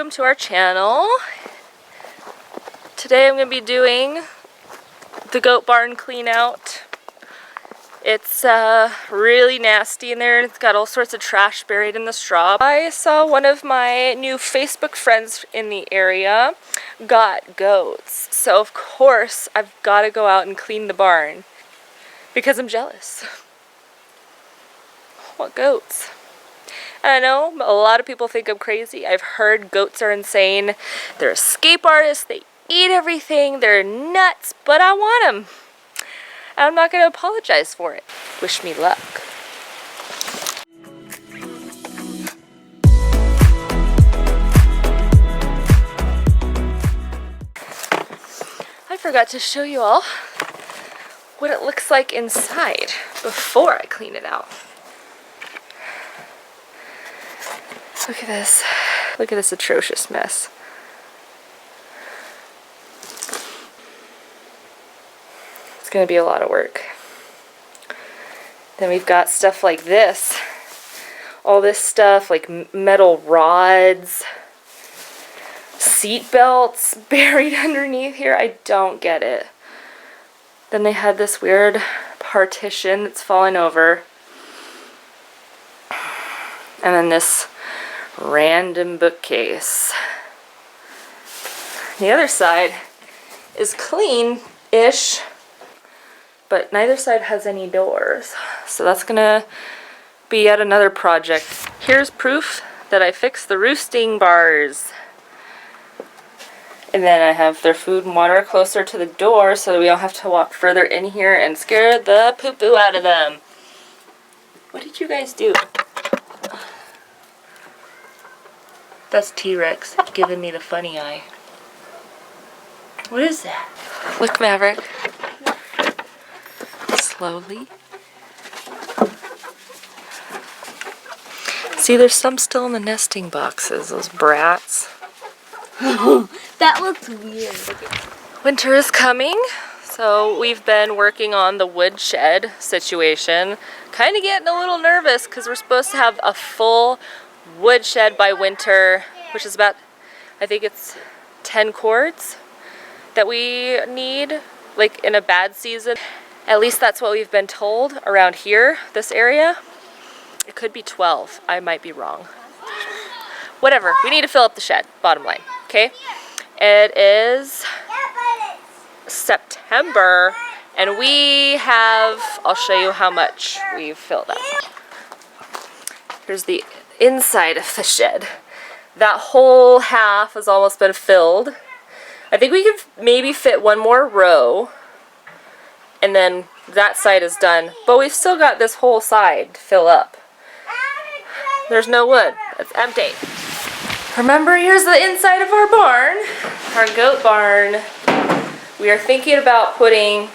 welcome to our channel. Today I'm going to be doing the goat barn clean out. It's really nasty in there and it's got all sorts of trash buried in the straw. I saw one of my new Facebook friends in the got goats. So of course I've got to go out and clean the barn because I'm jealous. What goats? I know a lot of people think I'm crazy. I've heard goats are insane. They're escape artists. They eat everything. They're nuts, but I want them. I'm not going to apologize for it. Wish me luck. I forgot to show you all what it looks like inside before I clean it out. Look at this. Look at this atrocious mess. It's going to be a lot of work. Then we've got stuff like this. All this stuff like metal rods, seat belts buried underneath here. I don't get it. Then they had this weird partition that's fallen over. And then this random bookcase. The other side is clean-ish, but neither side has any doors. So that's gonna be yet another project. Here's proof that I fixed the roosting bars. And then I have their food and water closer to the door so that we don't have to walk further in here and scare the poo-poo out of them. What did you guys do? That's T-Rex giving me the funny eye. What is that? Look, Maverick. Slowly. See, there's some still in the nesting boxes, those brats. That looks weird. Winter is coming, so we've been working on the woodshed situation. Kind of getting a little nervous because we're supposed to have a full woodshed by winter, which is about, I think it's 10 cords that we need, like in a bad season. At least that's what we've been told around here, this area. It could be 12, I might be wrong. Whatever, we need to fill up the shed, bottom line, okay? It is September, and we have, I'll show you how much we've filled up. Here's the inside of the shed. That whole half has almost been filled. I think we could maybe fit one more row and then that side is done, but we've still got this whole side to fill up. There's no wood. It's empty. Remember, here's the inside of our barn, our goat barn. We are thinking about putting,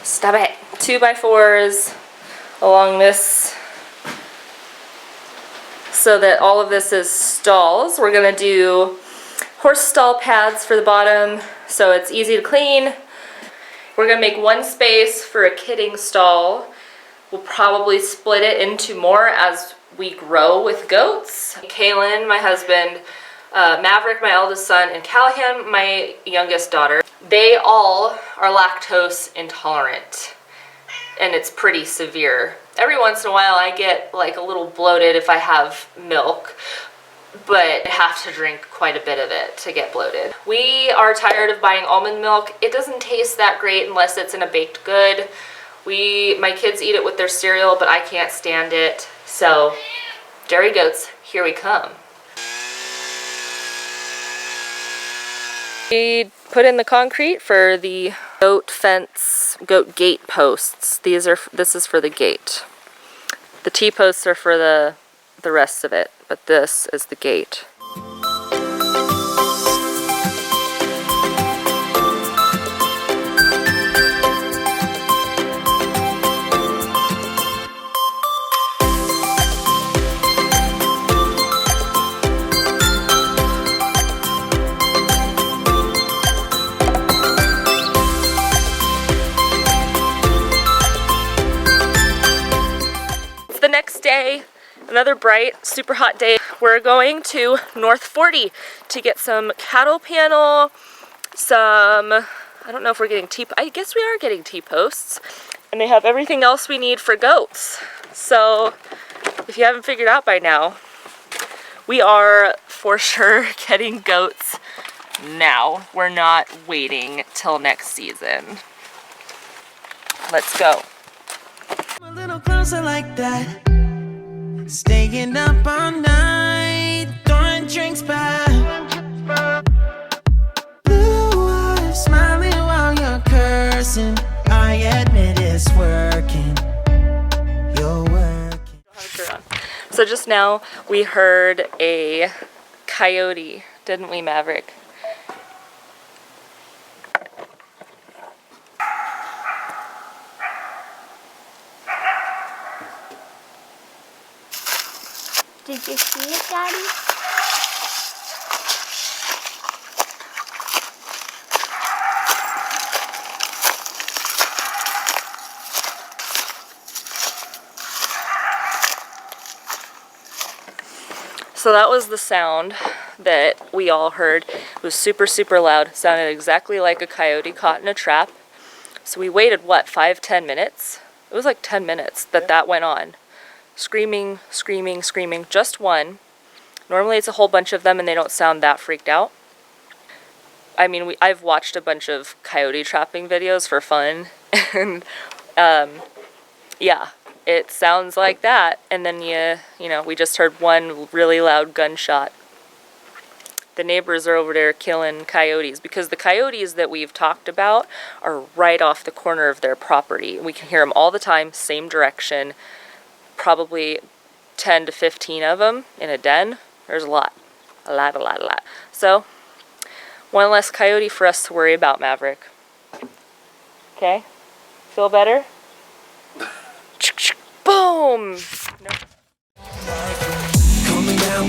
stop it, 2x4s along this so that all of this is stalls. We're gonna do horse stall pads for the bottom so it's easy to clean. We're gonna make one space for a kidding stall. We'll probably split it into more as we grow with goats. Kaylin, my husband, Maverick, my eldest son, and Callahan, my youngest daughter, they all are lactose intolerant, and it's pretty severe. Every once in a while I get like a little bloated if I have milk, but I have to drink quite a bit of it to get bloated. We are tired of buying almond milk. It doesn't taste that great unless it's in a baked good. My kids eat it with their cereal, but I can't stand it. So, dairy goats, here we come. We put in the concrete for the goat fence, goat gate posts. This is for the gate. The T-posts are for the rest of it, but this is the gate. another bright, super hot day. We're going to North 40 to get some cattle panel, some, I don't know if we're getting I guess we are getting T-posts. And they have everything else we need for goats. So if you haven't figured out by now, we are for sure getting goats now. We're not waiting till next season. Let's go. A little closer like that. Staying up all night, throwing drinks back. Blue eyes smiling while you're cursing. I admit it's working. You're working. So just now we heard a coyote, didn't we, Maverick? Did you see it, Daddy? So that was the sound that we all heard. It was super, super loud. It sounded exactly like a coyote caught in a trap. So we waited, what, 5-10 minutes? It was like 10 minutes that went on. Screaming, screaming, screaming. Just one. Normally it's a whole bunch of them and they don't sound that freaked out. I mean, I've watched a bunch of coyote trapping videos for fun. And, yeah. It sounds like that, and then you know, we just heard one really loud gunshot. The neighbors are over there killing coyotes because the coyotes that we've talked about are right off the corner of their property. We can hear them all the time, same direction, probably 10 to 15 of them in a den. There's a lot. So, one less coyote for us to worry about, Maverick. Okay? Feel better? Boom! Nope.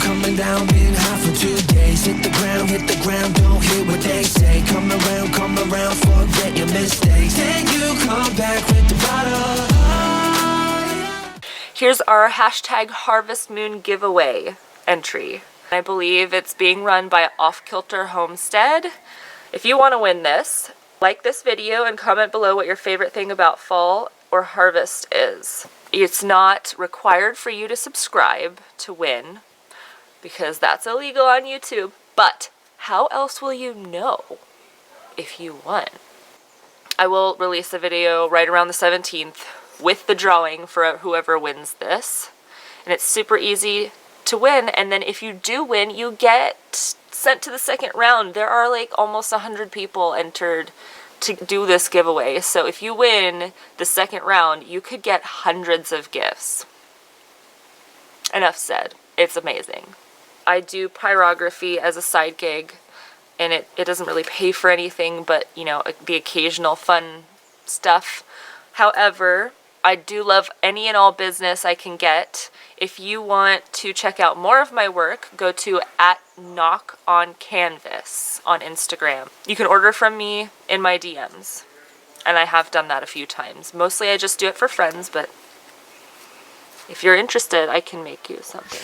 Coming down, been hot for 2 days. Hit the ground, don't hear what they say. Come around, forget your mistakes. Then you come back with the bottle. Here's our hashtag Harvest Moon giveaway entry. I believe it's being run by Off Kilter Homestead. If you want to win this, like this video and comment below what your favorite thing about fall or harvest is. It's not required for you to subscribe to win because that's illegal on YouTube, but how else will you know if you won? I will release a video right around the 17th with the drawing for whoever wins this, and it's super easy to win. And then if you do win, you get sent to the second round. There are like almost 100 people entered to do this giveaway. So if you win the second round, you could get hundreds of gifts. Enough said. It's amazing. I do pyrography as a side gig, and it doesn't really pay for anything but, you know, the occasional fun stuff. However, I do love any and all business I can get. If you want to check out more of my work, go to @knockoncanvas on Instagram. You can order from me in my DMs, and I have done that a few times. Mostly I just do it for friends, but if you're interested, I can make you something.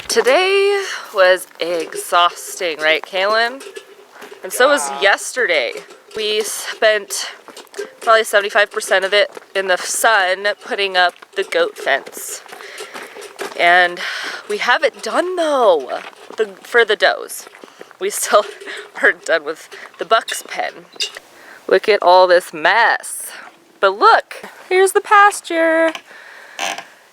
Today was exhausting, right, Kaylin? And so was yesterday. We spent probably 75% of it in the sun putting up the goat fence. And we have it done though, for the does. We still aren't done with the buck's pen. Look at all this mess. But look, here's the pasture.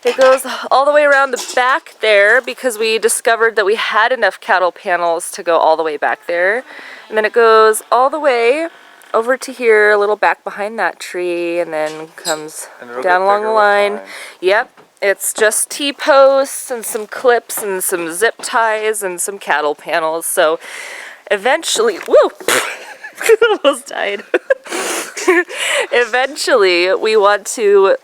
It goes all the way around the back there because we discovered that we had enough cattle panels to go all the way back there. And then it goes all the way over to here, a little back behind that tree, and then comes down along the line. Yep. It's just T-posts and some clips and some zip ties and some cattle panels. So eventually, woo! Almost died. Eventually, we want to,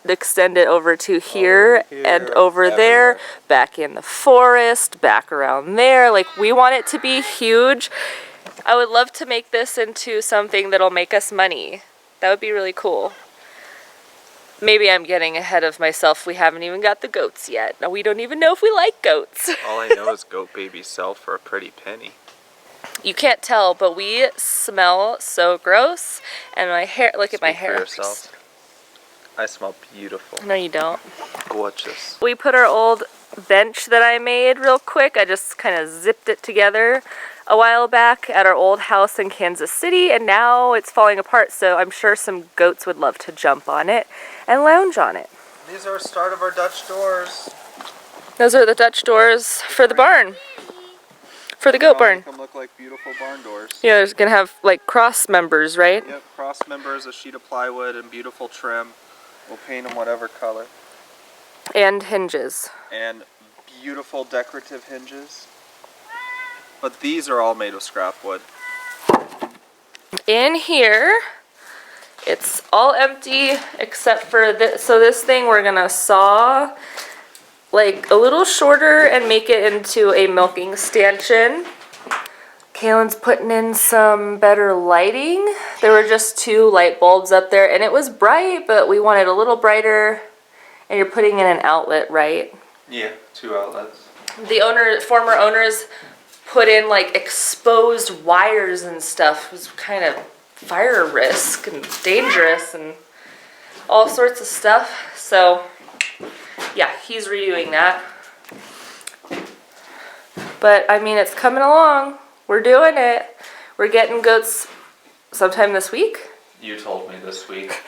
extend it over to here and over there, back in the forest, back around there. Like, we want it to be huge. I would love to make this into something that'll make us money. That would be really cool. maybe I'm getting ahead of myself. We haven't even got the goats yet. Now we don't even know if we like goats. All I know is goat babies sell for a pretty penny. You can't tell, but we smell so gross. And my hair, look at my Speak for hair. yourself. I smell beautiful. No, you don't. Watch this. We put our old bench that I made real quick. I just kind of zipped it together a while back at our old house in Kansas City, and now it's falling apart, so I'm sure some goats would love to jump on it and lounge on it. These are the start of our Dutch doors. Those are the Dutch doors for the barn. For the goat barn. Make them look like beautiful barn doors. Yeah, there's gonna have like cross members, right? Yep, cross members, a sheet of plywood, and beautiful trim. We'll paint them whatever color. And hinges. And beautiful decorative hinges. But these are all made of scrap wood. In here, it's all empty except for this. So this thing we're gonna saw like a little shorter and make it into a milking stanchion. Kaylin's putting in some better lighting. There were just 2 light bulbs up there and it was bright, but we wanted a little brighter. And you're putting in an outlet, right? Yeah, 2 outlets. The former owners put in like exposed wires and stuff. It was kind of fire risk and dangerous and all sorts of stuff. So yeah, he's redoing that. But I mean, it's coming along. We're doing it. We're getting goats sometime this week. You told me this week.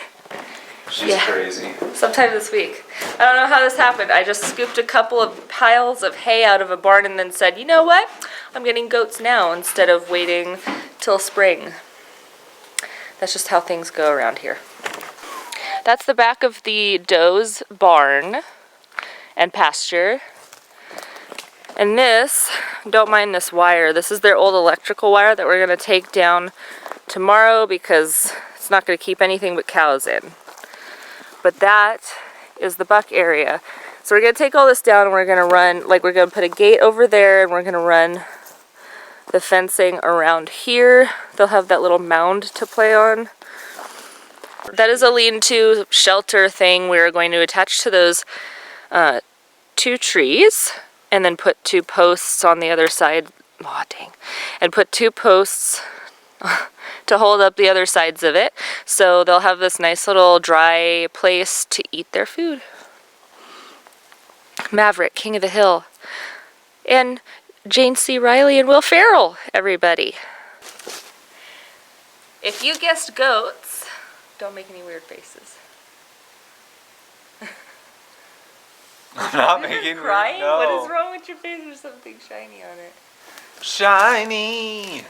She's Yeah. crazy. Sometime this week. I don't know how this happened. I just scooped a couple of piles of hay out of a barn and then said, you know what? I'm getting goats now instead of waiting till spring. That's just how things go around here. That's the back of the doe's barn and pasture. And this, don't mind this wire. This is their old electrical wire that we're going to take down tomorrow because it's not going to keep anything but cows in. But that is the buck area. So we're going to take all this down and we're going to run, like we're going to put a gate over there and we're going to run the fencing around here. They'll have that little mound to play on. That is a lean-to shelter thing we're going to attach to those 2 trees and then put 2 posts on the other side. Aw, dang. And put 2 posts to hold up the other sides of it. So they'll have this nice little dry place to eat their food. Maverick, King of the Hill. And Jane C. Riley and Will Ferrell, everybody. If you guessed goats, don't make any weird faces. I'm not Are you making crying? No. What is wrong with your face? There's something shiny on it. Shiny.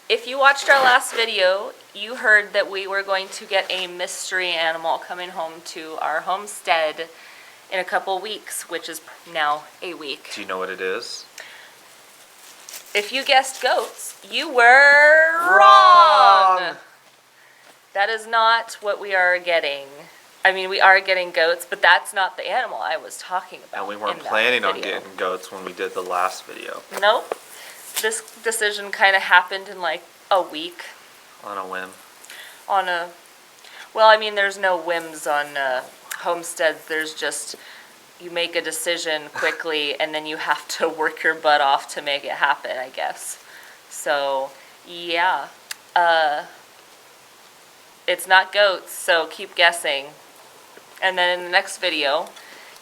If you watched our last video, you heard that we were going to get a mystery animal coming home to our homestead in a couple weeks, which is now a week. Do you know what it is? If you guessed goats, you were wrong. That is not what we are getting. I mean, we are getting goats, but that's not the animal I was talking about. And we weren't in that planning on video. getting goats when we did the last video. Nope. This decision kind of happened in like a week. On a whim. Well, I mean, there's no whims on homesteads. There's just, you make a decision quickly and then you have to work your butt off to make it happen, I guess. So, yeah. It's not goats, so keep guessing. And then in the next video,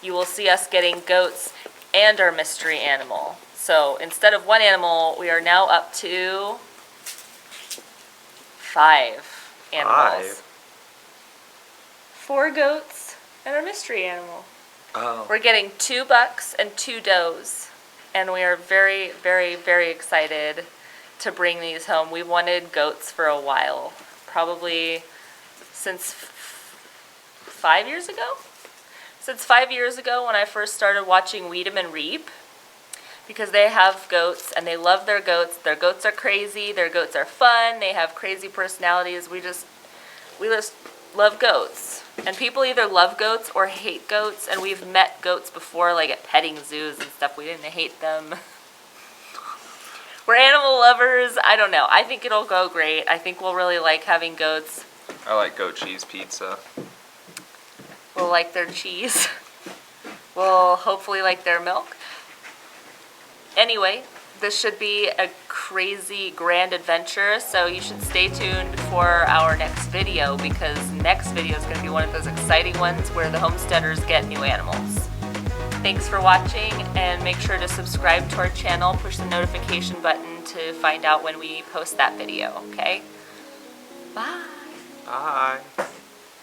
you will see us getting goats and our mystery animal. So instead of 1 animal, we are now up to 5 animals. 4 goats and our mystery animal. Oh. We're getting 2 bucks and 2 does. And we are very, very, very excited to bring these home. We wanted goats for a while. Probably since 5 years ago? Since 5 years ago when I first started watching Weed 'em and Reap. Because they have goats and they love their goats. Their goats are crazy. Their goats are fun. They have crazy personalities. We just love goats. And people either love goats or hate goats. And we've met goats before, like at petting zoos and stuff. We didn't hate them. We're animal lovers. I don't know. I think it'll go great. I think we'll really like having goats. I like goat cheese pizza. will like their cheese. Will hopefully like their milk. Anyway, this should be a crazy grand adventure, so you should stay tuned for our next video, because next video is going to be one of those exciting ones where the homesteaders get new animals. Thanks for watching, and make sure to subscribe to our channel, push the notification button to find out when we post that video, okay? Bye! Bye.